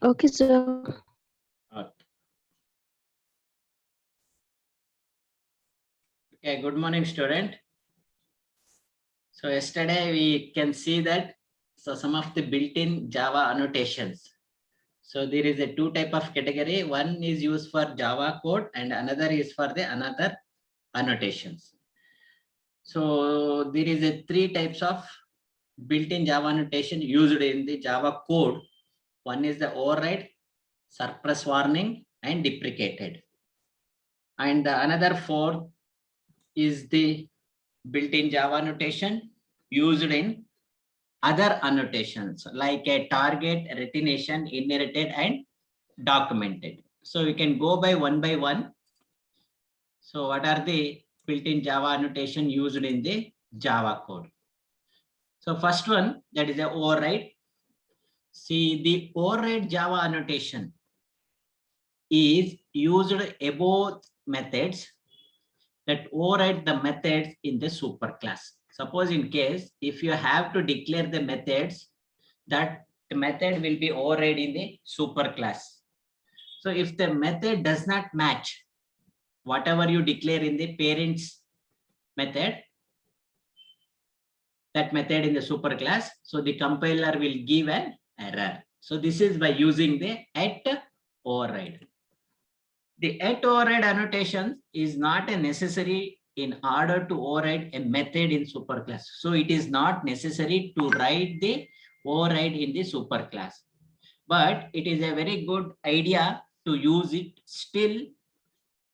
Okay, sir. Okay. Okay, good morning, student. So yesterday we can see that some of the built-in Java annotations. So there is a two type of category. One is used for Java code and another is for the another annotations. So there is a three types of built-in Java annotation used in the Java code. One is the override, suppress warning, and deprecated. And the another four is the built-in Java notation used in other annotations like a target, retination, inherited, and documented. So we can go by one. So what are the built-in Java annotation used in the Java code? So first one, that is the override. See, the override Java annotation is used above methods that override the methods in the superclass. Suppose in case, if you have to declare the methods, that the method will be override in the superclass. So if the method does not match whatever you declare in the parents method, that method in the superclass, so the compiler will give an error. So this is by using the at override. The at override annotation is not a necessary in order to override a method in superclass. So it is not necessary to write the override in the superclass, but it is a very good idea to use it still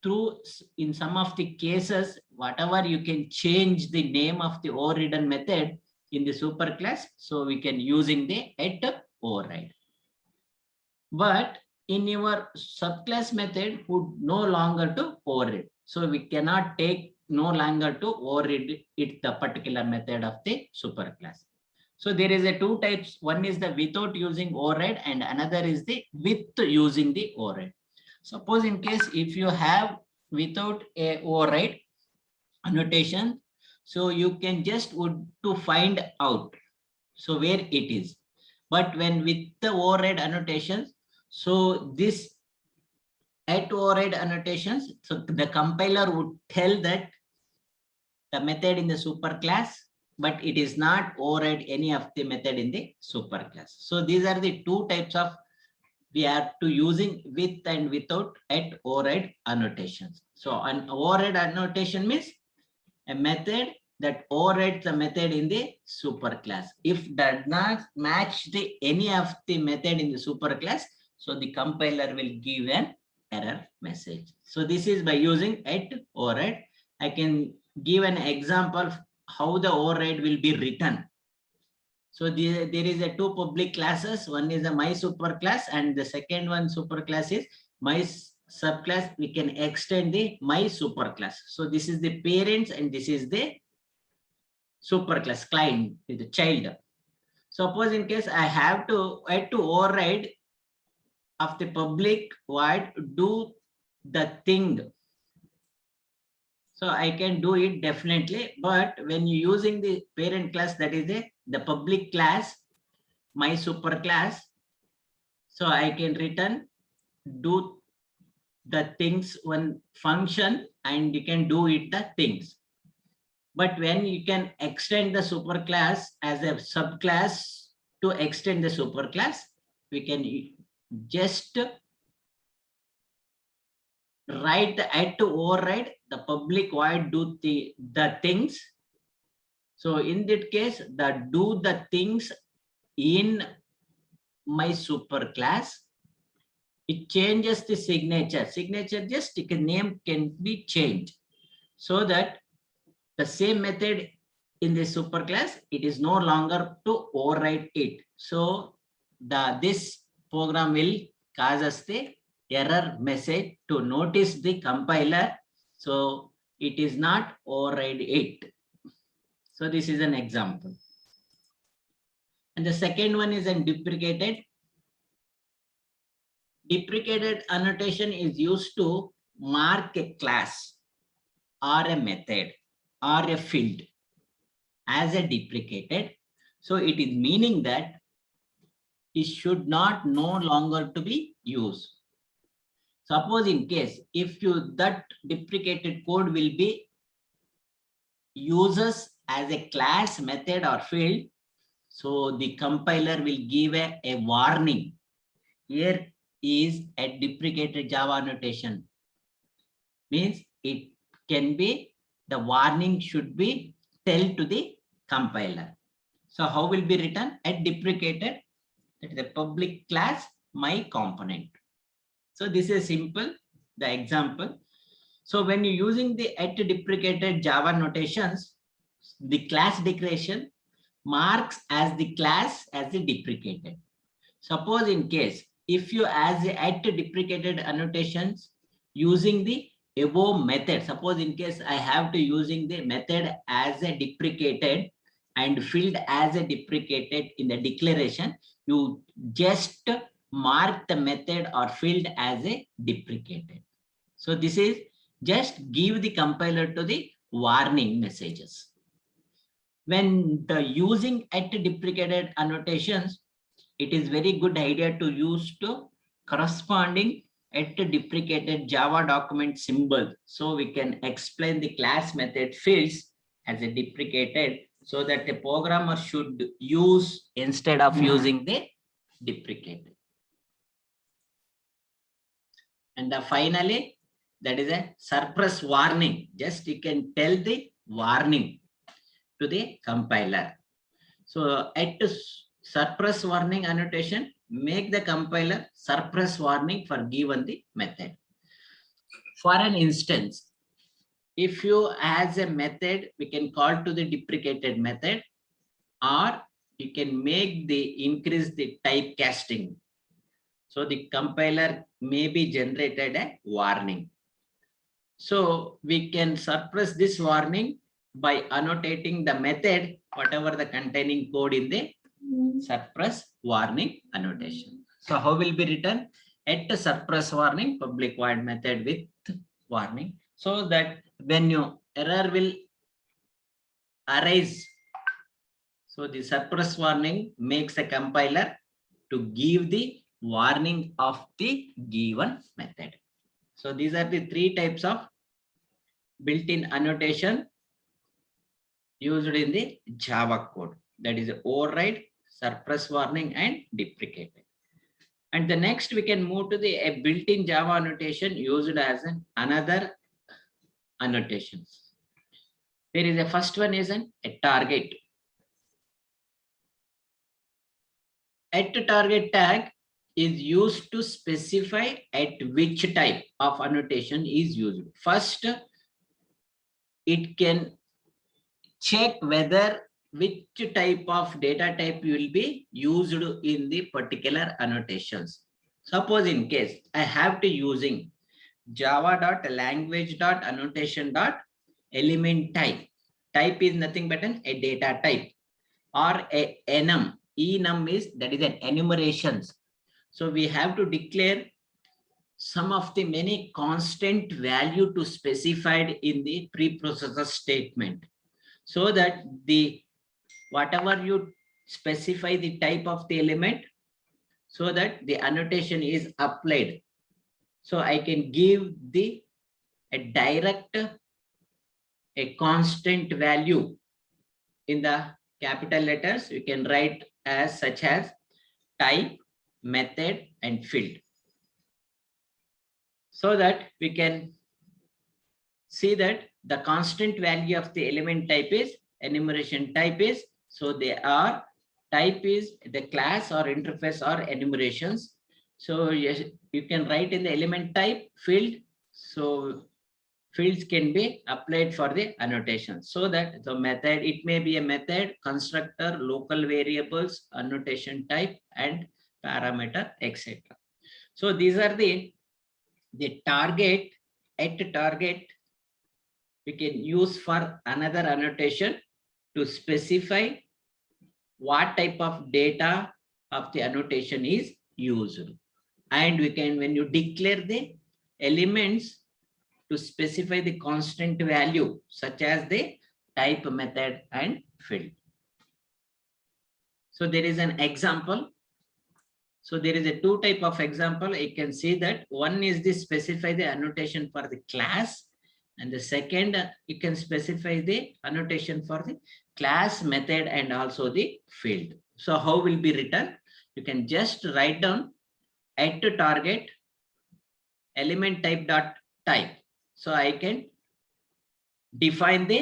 through in some of the cases, whatever you can change the name of the overridden method in the superclass. So we can using the at override. But in your subclass method would no longer to override. So we cannot take no longer to override it the particular method of the superclass. So there is a two types. One is the without using override and another is the with using the override. Suppose in case if you have without a override annotation, so you can just would to find out so where it is. But when with the override annotations, so this at override annotations, so the compiler would tell that the method in the superclass, but it is not override any of the method in the superclass. So these are the two types of we are to using with and without at override annotations. So an override annotation means a method that overrides the method in the superclass. If does not match the any of the method in the superclass, so the compiler will give an error message. So this is by using at override. I can give an example of how the override will be written. So there is a two public classes. One is a my superclass and the second one superclass is my subclass. We can extend the my superclass. So this is the parents and this is the superclass client with the child. Suppose in case I have to add to override of the public void do the thing. So I can do it definitely, but when you using the parent class, that is the public class, my superclass, so I can return do the things one function and you can do it the things. But when you can extend the superclass as a subclass to extend the superclass, we can just write the add to override the public void do the things. So in that case, the do the things in my superclass, it changes the signature. Signature just name can be changed so that the same method in the superclass, it is no longer to override it. So this program will cause us the error message to notice the compiler. So it is not override it. So this is an example. And the second one is a deprecated. Deprecated annotation is used to mark a class or a method or a field as a deprecated. So it is meaning that it should not no longer to be used. Suppose in case if you that deprecated code will be uses as a class, method or field, so the compiler will give a warning. Here is a deprecated Java notation. Means it can be, the warning should be tell to the compiler. So how will be written? At deprecated, that is the public class my component. So this is simple, the example. So when you're using the at deprecated Java notations, the class declaration marks as the class as the deprecated. Suppose in case if you as the at deprecated annotations using the above method, suppose in case I have to using the method as a deprecated and field as a deprecated in the declaration, you just mark the method or field as a deprecated. So this is just give the compiler to the warning messages. When the using at deprecated annotations, it is very good idea to use to corresponding at deprecated Java document symbol. So we can explain the class method fields as a deprecated, so that the programmer should use instead of using the deprecated. And finally, that is a suppress warning. Just you can tell the warning to the compiler. So at suppress warning annotation, make the compiler suppress warning for given the method. For an instance, if you as a method, we can call to the deprecated method, or you can make the increase the typecasting. So the compiler may be generated a warning. So we can suppress this warning by annotating the method, whatever the containing code in the suppress warning annotation. So how will be written? At the suppress warning public void method with warning, so that when your error will arise, so the suppress warning makes a compiler to give the warning of the given method. So these are the three types of built-in annotation used in the Java code. That is override, suppress warning, and deprecated. And the next we can move to the a built-in Java annotation used as another annotations. There is a first one is a target. At target tag is used to specify at which type of annotation is used. First, it can check whether which type of data type will be used in the particular annotations. Suppose in case I have to using java.language.annotation.element type. Type is nothing but a data type, or a enum. Enum is that is an enumerations. So we have to declare some of the many constant value to specified in the preprocessor statement, so that the whatever you specify the type of the element, so that the annotation is applied. So I can give the a direct a constant value in the capital letters. You can write as such as type, method, and field, so that we can see that the constant value of the element type is enumeration type is, so they are type is the class or interface or enumerations. So yes, you can write in the element type field. So fields can be applied for the annotation, so that the method, it may be a method, constructor, local variables, annotation type, and parameter, etc. So these are the target. At target we can use for another annotation to specify what type of data of the annotation is used. And we can, when you declare the elements, to specify the constant value such as the type, method, and field. So there is an example. So there is a two type of example. You can see that one is the specify the annotation for the class, and the second you can specify the annotation for the class, method, and also the field. So how will be written? You can just write down add to target element type dot type. So I can define the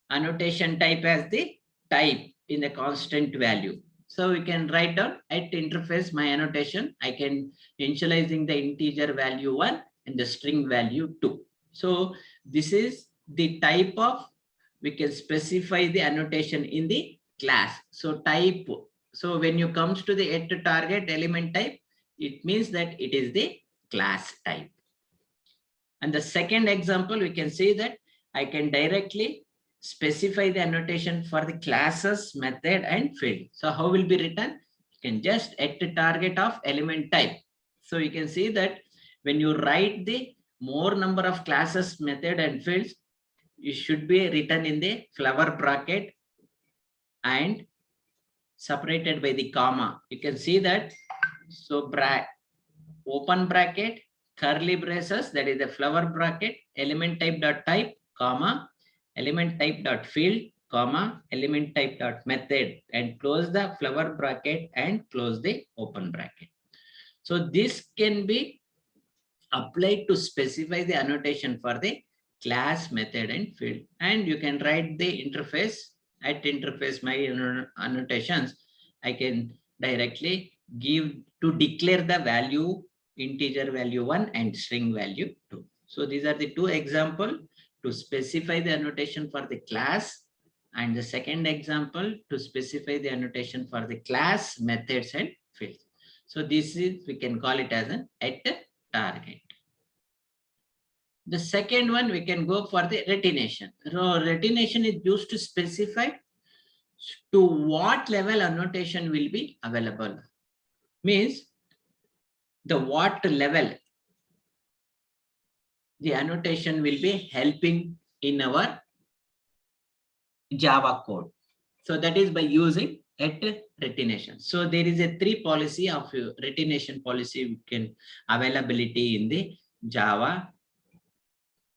annotation type as the type in the constant value. So we can write down at interface my annotation. I can initializing the integer value 1 and the string value 2. So this is the type of, we can specify the annotation in the class. So type, so when you comes to the add to target element type, it means that it is the class type. And the second example, we can say that I can directly specify the annotation for the classes, method, and field. So how will be written? You can just add the target of element type. So you can see that when you write the more number of classes, method, and fields, it should be written in the flower bracket and separated by the comma. You can see that. So open bracket, curly braces, that is the flower bracket, element type dot type, comma, element type dot field, comma, element type dot method, and close the flower bracket and close the open bracket. So this can be applied to specify the annotation for the class, method, and field. And you can write the interface at interface my annotations. I can directly give to declare the value integer value 1 and string value 2. So these are the two examples to specify the annotation for the class, and the second example to specify the annotation for the class, methods, and fields. So this is, we can call it as an at target. The second one, we can go for the retention. So retention is used to specify to what level annotation will be available. Means the what level the annotation will be helping in our Java code. So that is by using at retention. So there is a three policy of retention policy we can availability in the Java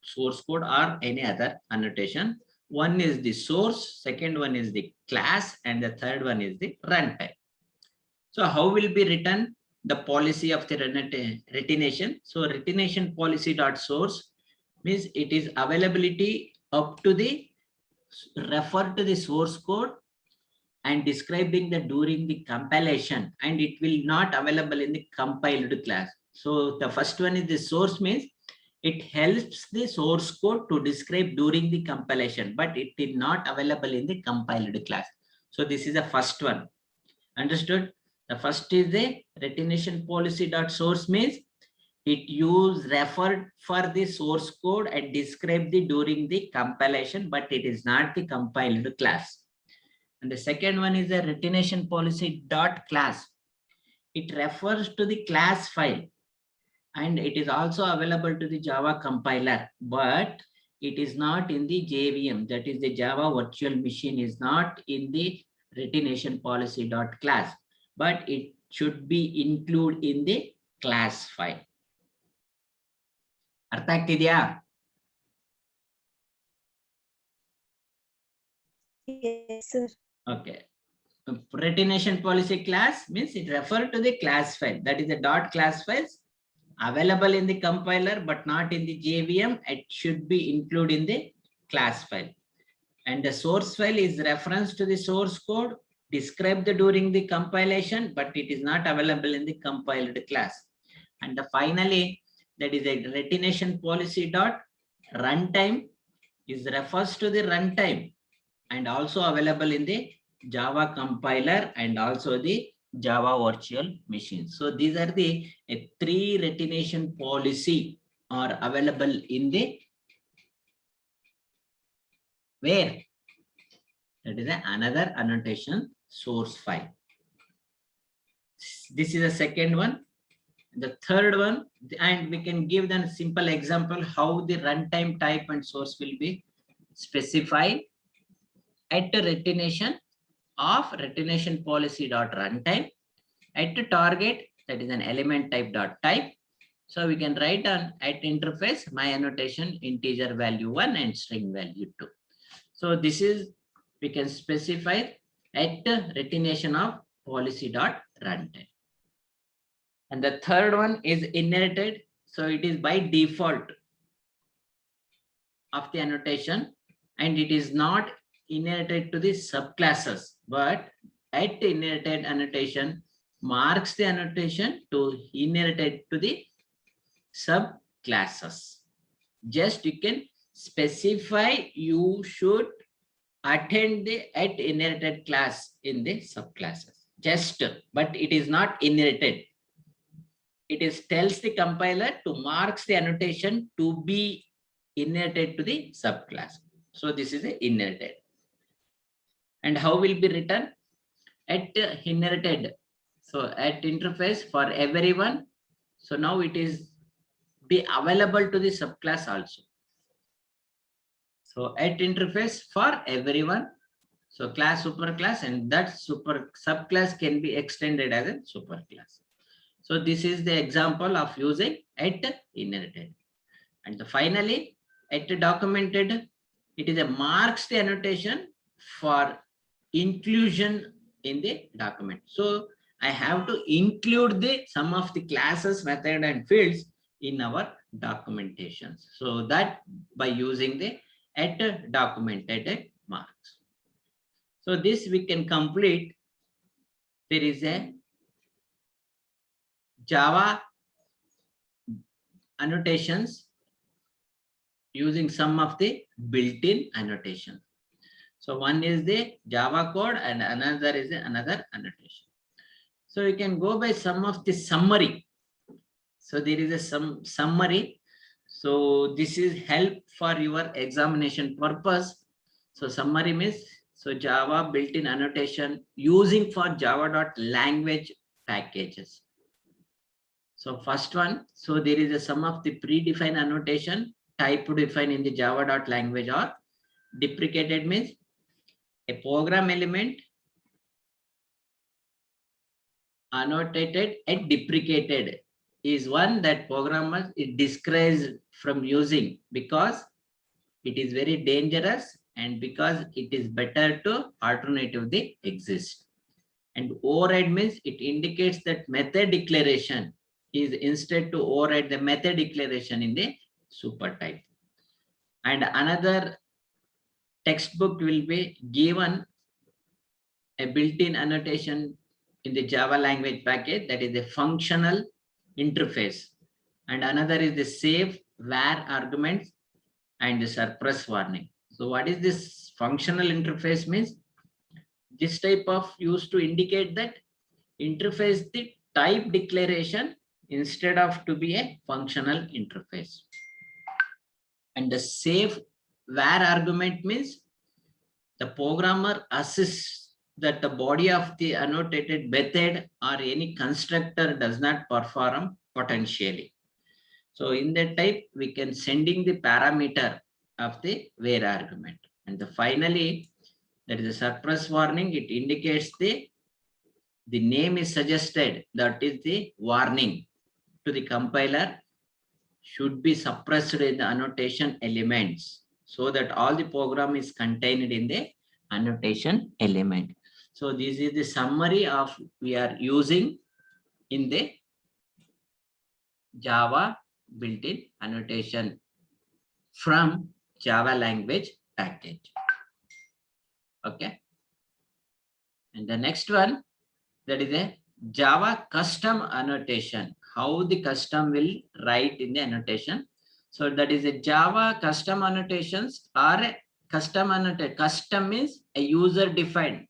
source code or any other annotation. One is the source, second one is the class, and the third one is the runtime. So how will be written the policy of the retention? So retention policy dot source means it is availability up to the refer to the source code and describing the during the compilation, and it will not available in the compiled class. So the first one is the source, means it helps the source code to describe during the compilation, but it is not available in the compiled class. So this is the first one. Understood? The first is the retention policy dot source, means it use referred for the source code and describe the during the compilation, but it is not the compiled class. And the second one is the retention policy dot class. It refers to the class file, and it is also available to the Java compiler, but it is not in the JVM, that is the Java virtual machine is not in the retention policy dot class, but it should be included in the class file. ಅರ್ಥ ಆಗ್ತಿದ್ಯಾ? Yes, sir. Okay. Retention policy class means it refers to the class file, that is the dot class files available in the compiler but not in the JVM. It should be included in the class file. And the source file is reference to the source code described during the compilation, but it is not available in the compiled class. And finally, that is a retention policy dot runtime is refers to the runtime and also available in the Java compiler and also the Java virtual machine. So these are the three retention policy are available in the where? That is another annotation source file. This is the second one. The third one, and we can give them a simple example how the runtime type and source will be specified at the retention of retention policy dot runtime At target, that is an element type dot type. So we can write on at interface my annotation integer value 1 and string value 2. So this is, we can specify at retination of policy dot runtime. And the third one is inherited. So it is by default of the annotation, and it is not inherited to the subclasses, but at inherited annotation marks the annotation to inherited to the subclasses. Just you can specify you should attend the at inherited class in the subclasses. Just, but it is not inherited. It is tells the compiler to marks the annotation to be inherited to the subclass. So this is a inherited. And how will be written? At inherited. So at interface for everyone. So now it is be available to the subclass also. So at interface for everyone. So class, superclass, and that super subclass can be extended as a superclass. So this is the example of using at inherited. And finally, at documented, it is a marks the annotation for inclusion in the document. So I have to include the some of the classes, method, and fields in our documentation. So that by using the at documented marks. So this we can complete. There is a Java annotations using some of the built-in annotation. So one is the Java code and another is another annotation. So you can go by some of the summary. So there is a some summary. So this is help for your examination purpose. So summary means, so Java built-in annotation using for java.language packages. So first one, so there is a sum of the predefined annotation type defined in the java.language or deprecated means a program element annotated and deprecated is one that programmers is discouraged from using because it is very dangerous and because it is better to alternatively exist. And override means it indicates that method declaration is instead to override the method declaration in the super type. And another textbook will be given a built-in annotation in the Java language package, that is the functional interface. And another is the save, var arguments, and the suppress warning. So what is this functional interface means? This type of used to indicate that interface the type declaration instead of to be a functional interface. And the save var argument means the programmer assists that the body of the annotated method or any constructor does not perform potentially. So in that type, we can sending the parameter of the var argument. And finally, that is a suppress warning. It indicates the name is suggested, that is the warning to the compiler should be suppressed in the annotation elements so that all the program is contained in the annotation element. So this is the summary of we are using in the Java built-in annotation from Java language package. Okay. And the next one, that is a Java custom annotation. How the custom will write in the annotation. So that is a Java custom annotations or a custom annotation. Custom means a user defined,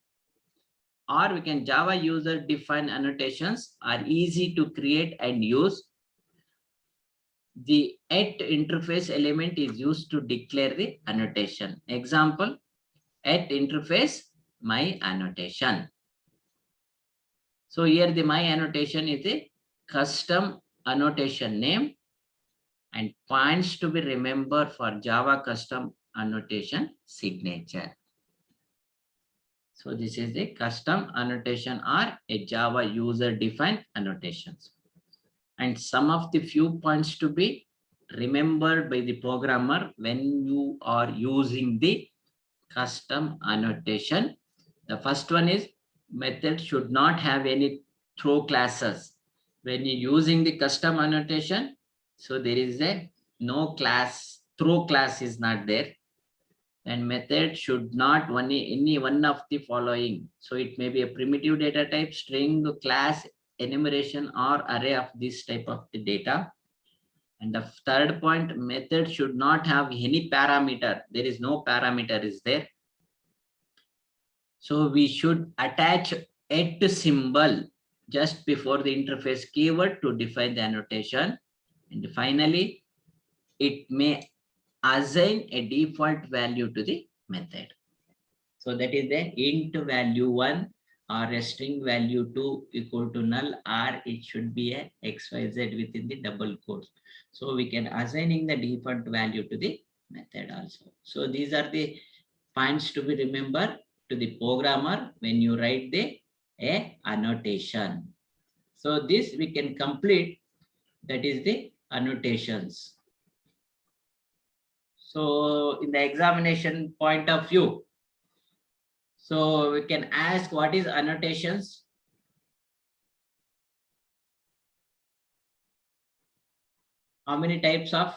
or we can Java user defined annotations are easy to create and use. The at interface element is used to declare the annotation. Example, at interface my annotation. So here the my annotation is a custom annotation name and points to be remembered for Java custom annotation signature. So this is the custom annotation or a Java user defined annotations. And some of the few points to be remembered by the programmer when you are using the custom annotation. The first one is method should not have any throw classes. When you're using the custom annotation, so there is a no class, throw class is not there. And method should not any one of the following. So it may be a primitive data type, string, class, enumeration, or array of this type of the data. And the third point, method should not have any parameter. There is no parameter is there. So we should attach at symbol just before the interface keyword to define the annotation. And finally, it may assign a default value to the method. So that is the int value 1 or a string value 2 equal to null, or it should be a XYZ within the double quotes. So we can assigning the default value to the method also. So these are the points to be remembered to the programmer when you write the a annotation. So this we can complete, that is the annotations. So in the examination point of view, so we can ask what is annotations. How many types of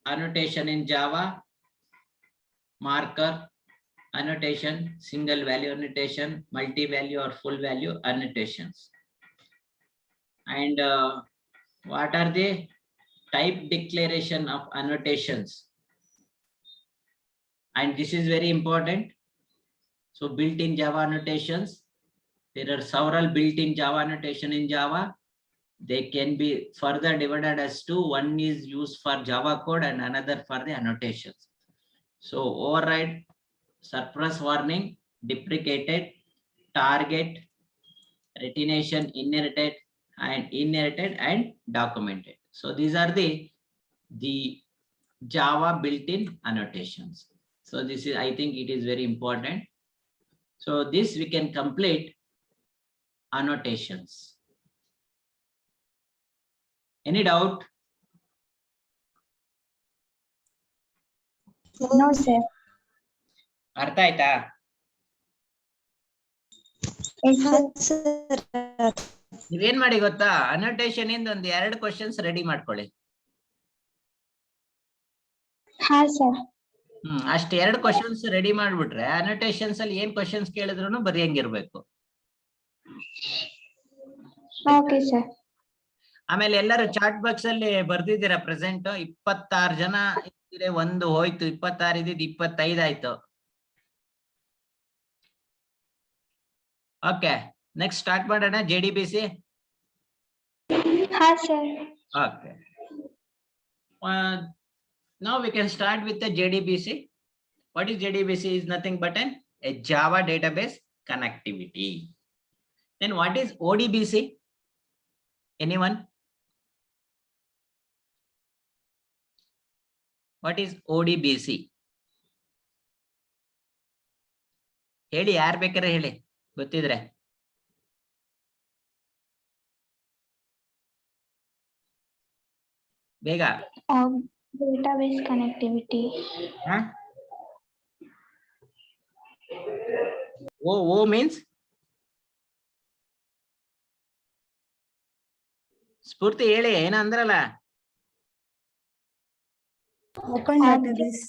annotation in Java? Marker annotation, single value annotation, multi-value or full value annotations. And what are the type declaration of annotations? And this is very important. So built-in Java annotations, there are several built-in Java annotation in Java. They can be further divided as two. One is used for Java code and another for the annotations. So override, suppress warning, deprecated, target, retention, inherited and documented. So these are the Java built-in annotations. So this is, I think it is very important. So this we can complete annotations. Any doubt? No, sir. ಅರ್ಥ ಆಯ್ತಾ? ನೀವೇನ್ ಮಾಡಿ ಗೊತ್ತಾ, ಅನ್ನೋಟೇಷನ್ ಇಂದ ಒಂದು 2 questions ready ಮಾಡ್ಕೊಳ್ಳಿ. ಅಷ್ಟು 2 questions ready ಮಾಡ್ಬಿಟ್ರೆ ಅನ್ನೋಟೇಷನ್ಸ್ ಅಲ್ಲಿ ಏನ್ ಕ್ವಶನ್ಸ್ ಕೇಳಿದ್ರು ಬರೆಯಂಗಿರ್ಬೇಕು. ಆಮೇಲೆ ಎಲ್ಲರೂ ಚಾಟ್ ಬಾಕ್ಸ್ ಅಲ್ಲಿ ಬರ್ದಿದ್ದೀರಾ ಪ್ರೆಸೆಂಟ್? 26 ಜನ ಇದ್ರೆ ಒಂದು ಹೋಯ್ತು, 26 ಇದ್ದಿದ್ದು 25 ಆಯ್ತು. ಓಕೆ, ನೆಕ್ಸ್ಟ್ ಸ್ಟಾರ್ಟ್ ಮಾಡೋಣ. JDBC. Okay. Now we can start with the JDBC. What is JDBC? Is nothing but a Java database connectivity. Then what is ODBC? Anyone? What is ODBC? ಹೇಳಿ, ಯಾರು ಬೇಕಾದ್ರೆ ಹೇಳಿ ಗೊತ್ತಿದ್ರೆ. ಬೇಗ. Database connectivity. O means ಸ್ಫೂರ್ತಿ ಹೇಳಿ, ಏನ ಅಂದ್ರಲ್ಲ? Open database.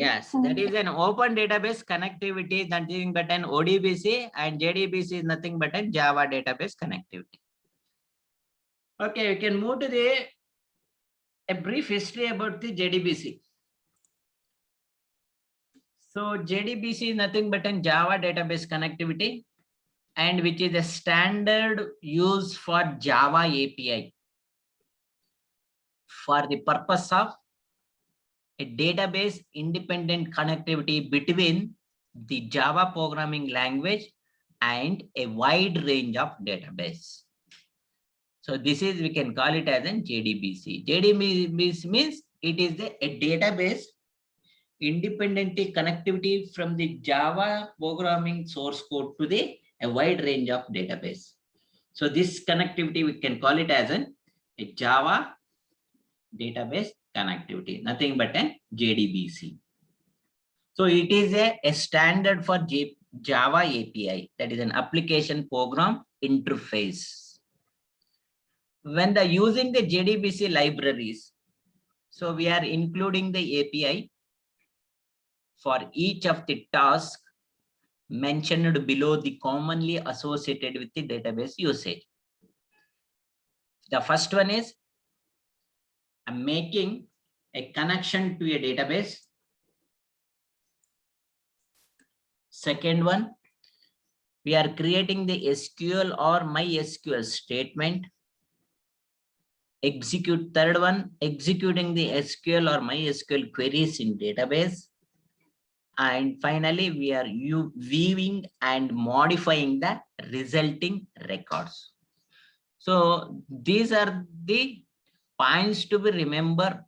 Yes, that is an open database connectivity, nothing but an ODBC, and JDBC is nothing but a Java database connectivity. Okay, we can move to a brief history about the JDBC. So JDBC is nothing but a Java database connectivity, and which is a standard used for Java API for the purpose of a database independent connectivity between the Java programming language and a wide range of database. So this is, we can call it as a JDBC. JDBC means it is a database independently connectivity from the Java programming source code to a wide range of database. So this connectivity, we can call it as a Java database connectivity, nothing but a JDBC. So it is a standard for Java API, that is an application program interface. When the using the JDBC libraries, so we are including the API for each of the tasks mentioned below the commonly associated with the database usage. The first one is I'm making a connection to a database. Second one, we are creating the SQL or MySQL statement. Third one, executing the SQL or MySQL queries in database. And finally, we are viewing and modifying the resulting records. So these are the points to be remembered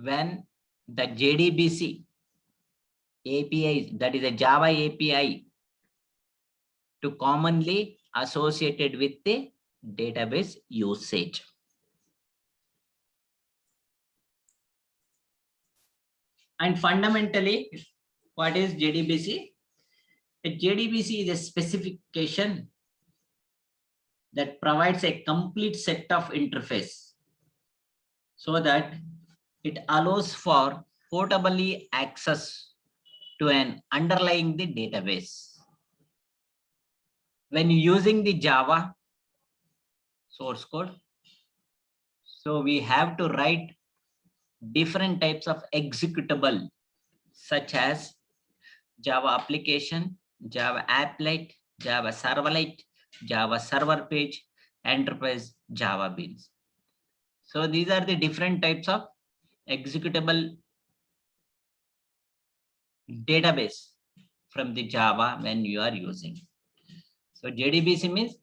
when the JDBC API, that is a Java API, to commonly associated with the database usage. And fundamentally, what is JDBC? A JDBC is a specification that provides a complete set of interface so that it allows for portably access to an underlying the database. When using the Java source code, so we have to write different types of executable such as Java application, Java applet, Java servlet, Java server page, enterprise Java beans. So these are the different types of executable database from the Java when you are using. So JDBC means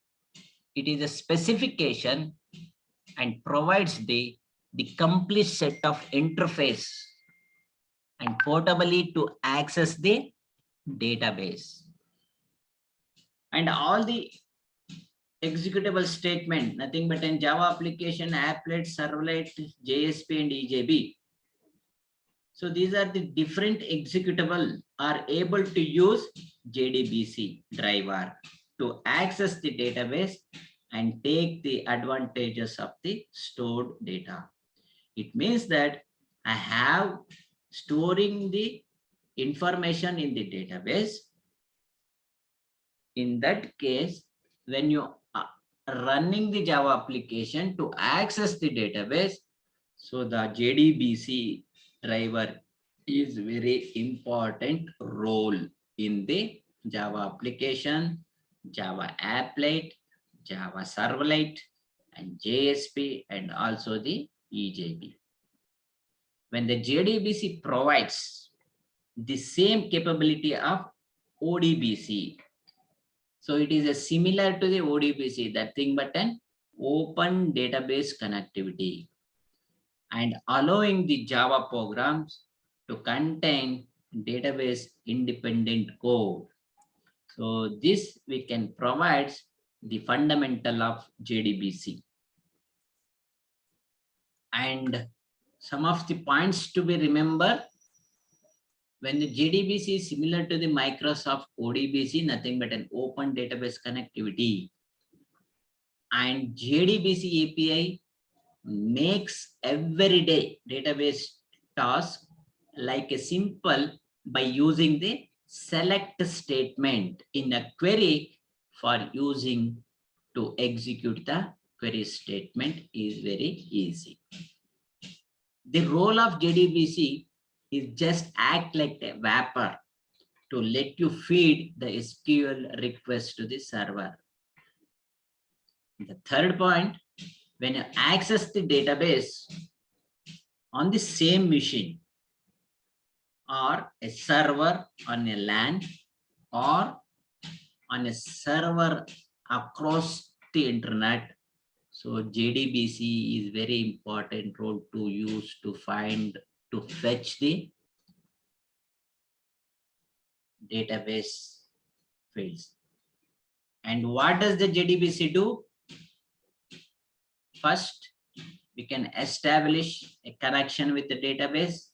it is a specification and provides the complete set of interface and portably to access the database. And all the executable statement, nothing but in Java application, applet, servlet, JSP and EJB. So these are the different executable are able to use JDBC driver to access the database and take the advantages of the stored data. It means that I have storing the information in the database. In that case, when you are running the Java application to access the database, so the JDBC driver is very important role in the Java application, Java applet, Java servlet, and JSP, and also the EJB. When the JDBC provides the same capability of ODBC, so it is a similar to the ODBC, that thing but an open database connectivity, and allowing the Java programs to contain database independent code. So this we can provide the fundamental of JDBC. And some of the points to be remembered, when the JDBC is similar to the Microsoft ODBC, nothing but an open database connectivity. And JDBC API makes everyday database task like a simple by using the select statement in a query for using to execute the query statement is very easy. The role of JDBC is just act like a wrapper to let you feed the SQL request to the server. The third point, when you access the database on the same machine or a server on a LAN or on a server across the internet, so JDBC is very important role to use to find to fetch the database fields. And what does the JDBC do? First, we can establish a connection with the database.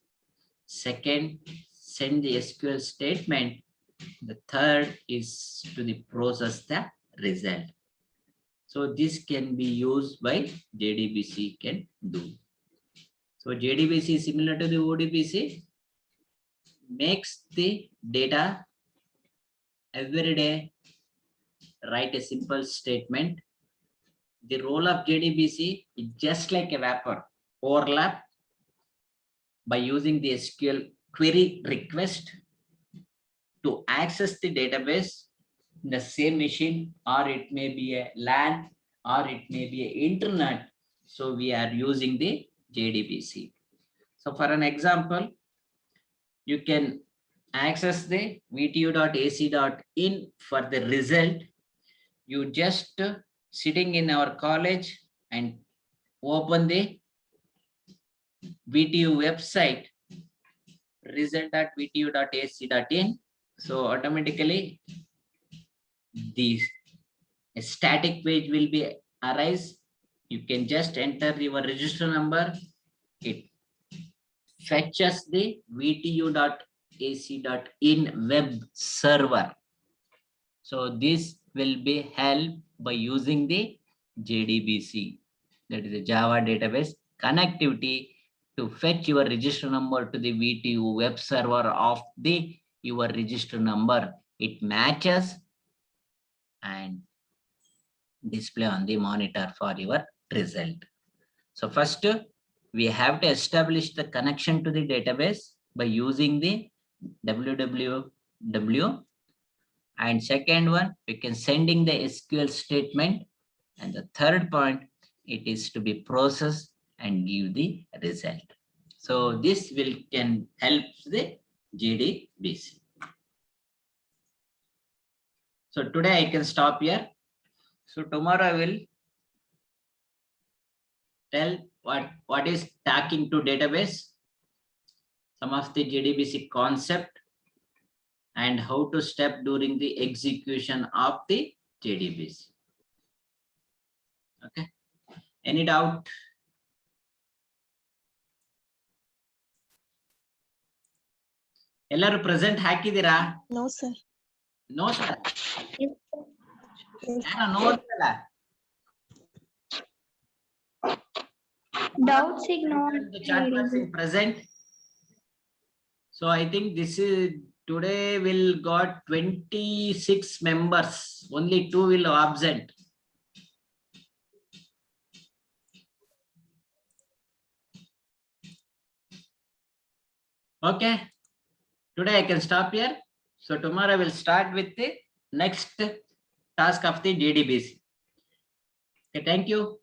Second, send the SQL statement. The third is to the process the result. So this can be used by JDBC can do. So JDBC is similar to the ODBC, makes the data every day, write a simple statement. The role of JDBC is just like a wrapper, overlap by using the SQL query request to access the database in the same machine, or it may be a LAN, or it may be a internet. So we are using the JDBC. So for an example, you can access the vtu.ac.in for the result. You just sitting in our college and open the VTU website, result.vtu.ac.in. So automatically the static page will be arise. You can just enter your register number. It fetches the vtu.ac.in web server. So this will be helped by using the JDBC, that is a Java database connectivity, to fetch your register number to the VTU web server of the your register number. It matches and display on the monitor for your result. So first, we have to establish the connection to the database by using the www. And second one, we can sending the SQL statement. And the third point, it is to be processed and give the result. So this will can help the JDBC. So today I can stop here. So tomorrow I will tell what is talking to database, some of the JDBC concept, and how to step during the execution of the JDBC. Okay. Any doubt? Ellaru present hakidira? No, sir. No, sir. Yes, Yara no antala. doubts ignore. The chat box is present. So I think this is today will got 26 members. Only 2 will absent. Okay. Today I can stop here. So tomorrow I will start with the next task of the JDBC. Okay, thank you.